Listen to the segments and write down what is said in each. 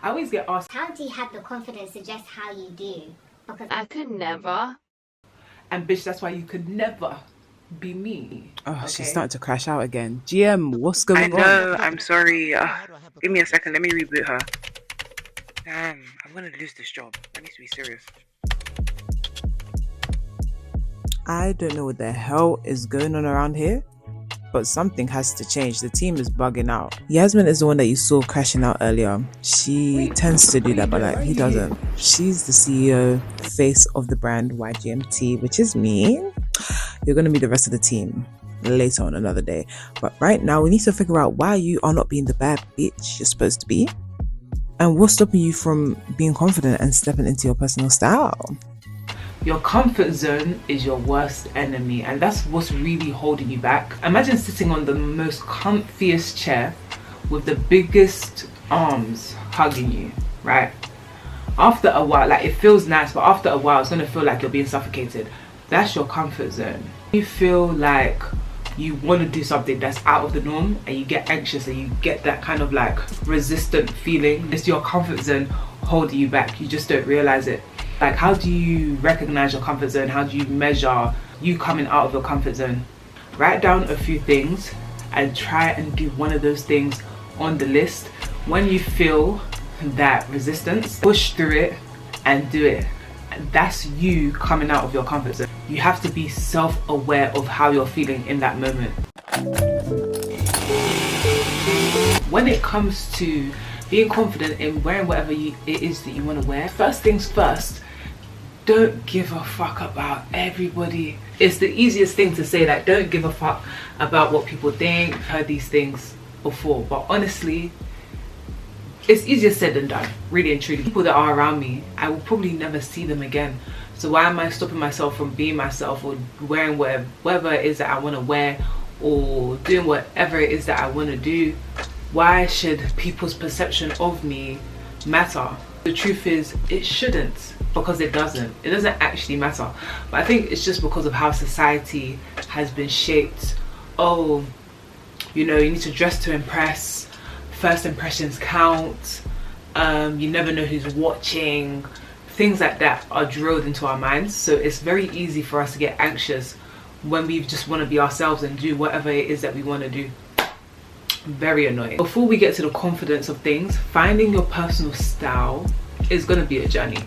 I always get asked, how do you have the confidence to just how you do? Because I could never. and bitch, that's why you could never be me. Oh, Okay? she's starting to crash out again. GM, what's going on? I know, I'm sorry. Give me a second, let me reboot her. Damn, I'm gonna lose this job. I need to be serious. I don't know what the hell is going on around here, but something has to change. The team is bugging out. Yasmin is the one that you saw crashing out earlier. She tends to do that, but like he doesn't. She's the CEO, face of the brand YGMT, which is me. You're going to be the rest of the team later on another day. But right now, we need to figure out why you are not being the bad bitch you're supposed to be. And what's stopping you from being confident and stepping into your personal style? Your comfort zone is your worst enemy, and that's what's really holding you back. Imagine sitting on the most comfiest chair with the biggest arms hugging you, right? After a while, like it feels nice, but after a while it's going to feel like you're being suffocated. That's your comfort zone. You feel like you want to do something that's out of the norm and you get anxious and you get that kind of like resistant feeling. It's your comfort zone holding you back. You just don't realize it. Like, how do you recognize your comfort zone? How do you measure you coming out of your comfort zone? Write down a few things and try and do one of those things on the list. When you feel that resistance, push through it and do it. That's you coming out of your comfort zone. You have to be self-aware of how you're feeling in that moment. When it comes to being confident in wearing whatever it is that you want to wear, first things first, don't give a fuck about everybody. It's the easiest thing to say, like, don't give a fuck about what people think. I've heard these things before, but honestly, it's easier said than done, really and truly. People that are around me, I will probably never see them again. So why am I stopping myself from being myself or wearing whatever it is that I want to wear or doing whatever it is that I want to do? Why should people's perception of me matter? The truth is, it shouldn't, because it doesn't. It doesn't actually matter. But I think it's just because of how society has been shaped. Oh, you know, you need to dress to impress. First impressions count. You never know who's watching. Things like that are drilled into our minds. So it's very easy for us to get anxious when we just want to be ourselves and do whatever it is that we want to do. Very annoying. Before we get to the confidence of things, finding your personal style is going to be a journey.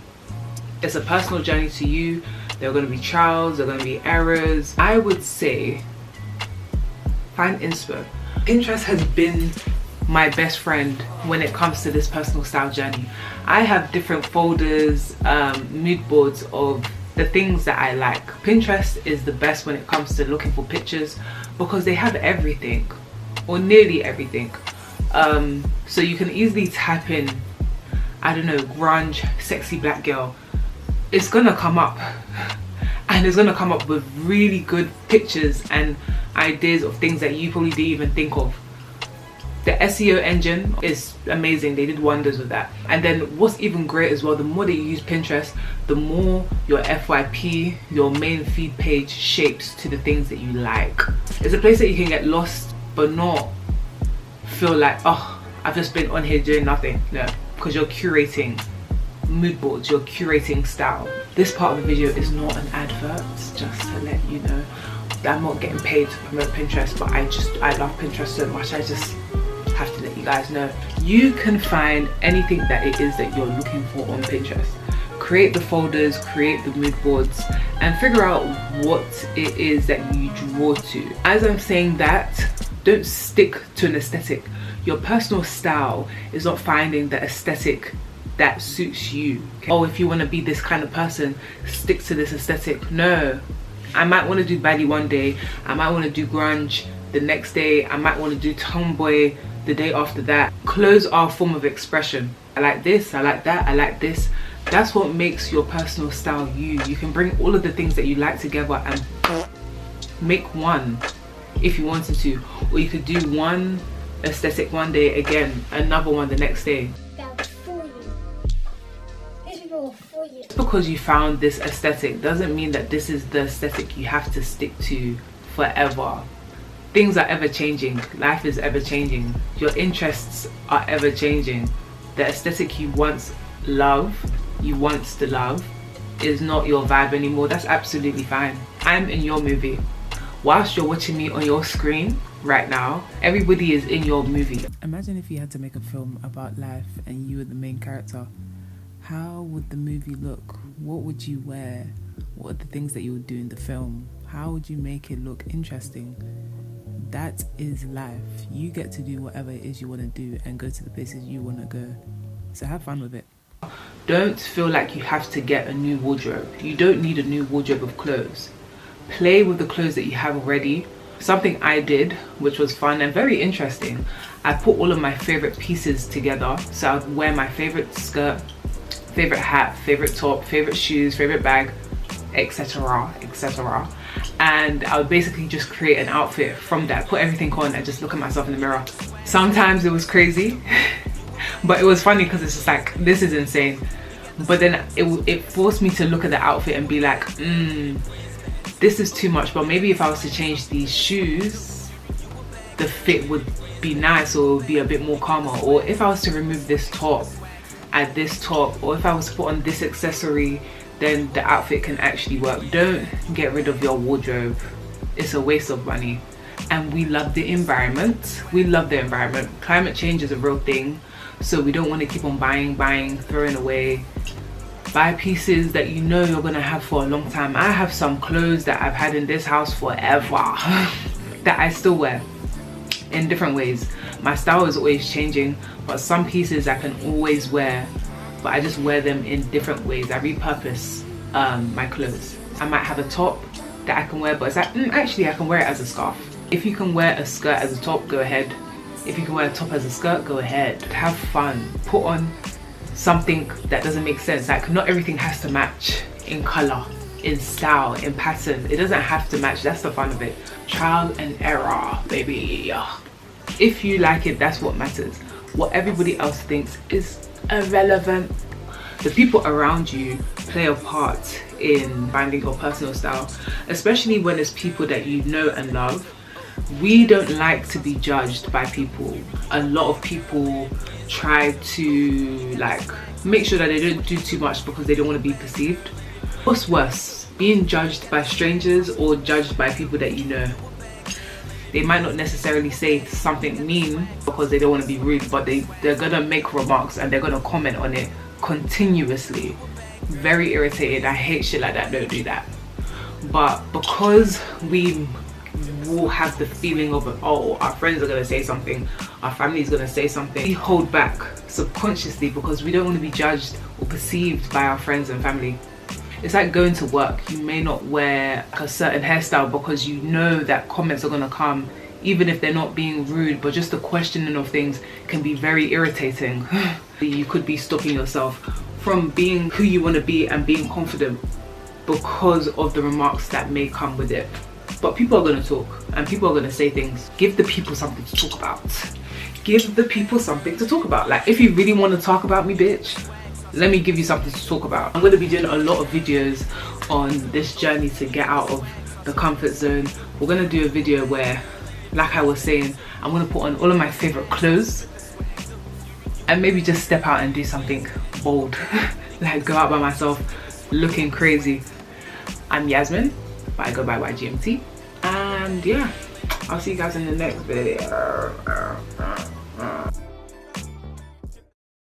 It's a personal journey to you. There are going to be trials, there are going to be errors. I would say find inspo. Pinterest has been my best friend when it comes to this personal style journey. I have different folders, mood boards of the things that I like. Pinterest is the best when it comes to looking for pictures because they have everything, or nearly everything. So you can easily type in, I don't know, grunge, sexy black girl. It's gonna come up, and it's gonna come up with really good pictures and ideas of things that you probably didn't even think of. The SEO engine is amazing. They did wonders with that. And then what's even great as well, the more that you use Pinterest, the more your FYP, your main feed page, shapes to the things that you like. It's a place that you can get lost but not feel like, oh, I've just been on here doing nothing. No, because you're curating mood boards, you're curating style. This part of the video is not an advert, just to let you know. I'm not getting paid to promote Pinterest, but I love Pinterest so much. I just have to let you guys know. You can find anything that it is that you're looking for on Pinterest. Create the folders, create the mood boards, and figure out what it is that you draw to. As I'm saying that, don't stick to an aesthetic. Your personal style is not finding the aesthetic that suits you. Okay? Oh, if you want to be this kind of person, stick to this aesthetic. No. I might want to do baddie one day, I might want to do grunge the next day, I might want to do tomboy the day after that. Clothes are a form of expression. I like this, I like that, I like this. That's what makes your personal style you. You can bring all of the things that you like together and make one if you wanted to. Or you could do one aesthetic one day, again another one the next day. Just because you found this aesthetic doesn't mean that this is the aesthetic you have to stick to forever. Things are ever changing, life is ever changing, your interests are ever changing. the aesthetic you once to love is not your vibe anymore, that's absolutely fine. I'm in your movie. Whilst you're watching me on your screen right now, everybody is in your movie. Imagine if you had to make a film about life and you were the main character. How would the movie look? What would you wear? What are the things that you would do in the film? How would you make it look interesting? That is life. You get to do whatever it is you want to do and go to the places you want to go. So have fun with it. Don't feel like you have to get a new wardrobe. You don't need a new wardrobe of clothes. Play with the clothes that you have already. Something I did, which was fun and very interesting, I put all of my favorite pieces together. So I would wear my favorite skirt, favorite hat, favorite top, favorite shoes, favorite bag, etc, etc, and I would basically just create an outfit from that, put everything on and just look at myself in the mirror. Sometimes it was crazy but it was funny because it's just like, this is insane. But then it forced me to look at the outfit and be like, this is too much, but maybe if I was to change these shoes, the fit would be nice, or it would be a bit more calmer. Or if I was to remove this top, add this top, or if I was to put on this accessory, then the outfit can actually work. Don't get rid of your wardrobe. It's a waste of money. And we love the environment. We love the environment. Climate change is a real thing, so we don't want to keep on buying, throwing away. Buy pieces that you know you're gonna have for a long time. I have some clothes that I've had in this house forever that I still wear in different ways. My style is always changing, but some pieces I can always wear, but I just wear them in different ways. I repurpose my clothes. I might have a top that I can wear, but it's like, actually I can wear it as a scarf. If you can wear a skirt as a top, go ahead. If you can wear a top as a skirt, go ahead. Have fun. Put on something that doesn't make sense. Like, not everything has to match in color, in style, in pattern. It doesn't have to match. That's the fun of it. Trial and error, baby. If you like it, that's what matters. What everybody else thinks is irrelevant. The people around you play a part in finding your personal style, especially when it's people that you know and love. We don't like to be judged by people. A lot of people try to like make sure that they don't do too much because they don't want to be perceived. What's worse, being judged by strangers or judged by people that you know? They might not necessarily say something mean because they don't want to be rude, but they're gonna make remarks and they're gonna comment on it continuously. Very irritated. I hate shit like that. Don't do that. But because we will have the feeling of, oh, our friends are gonna say something, our family is gonna say something, we hold back subconsciously because we don't want to be judged or perceived by our friends and family. It's like going to work. You may not wear a certain hairstyle because you know that comments are gonna come, even if they're not being rude, but just the questioning of things can be very irritating. You could be stopping yourself from being who you want to be and being confident because of the remarks that may come with it. But people are going to talk and people are going to say things. Give the people something to talk about. Give the people something to talk about. Like, if you really want to talk about me, bitch, let me give you something to talk about. I'm going to be doing a lot of videos on this journey to get out of the comfort zone. We're going to do a video where, like I was saying, I'm going to put on all of my favorite clothes and maybe just step out and do something bold. Like, go out by myself looking crazy. I'm Yasmin, but I go by YGMT. And yeah, I'll see you guys in the next video.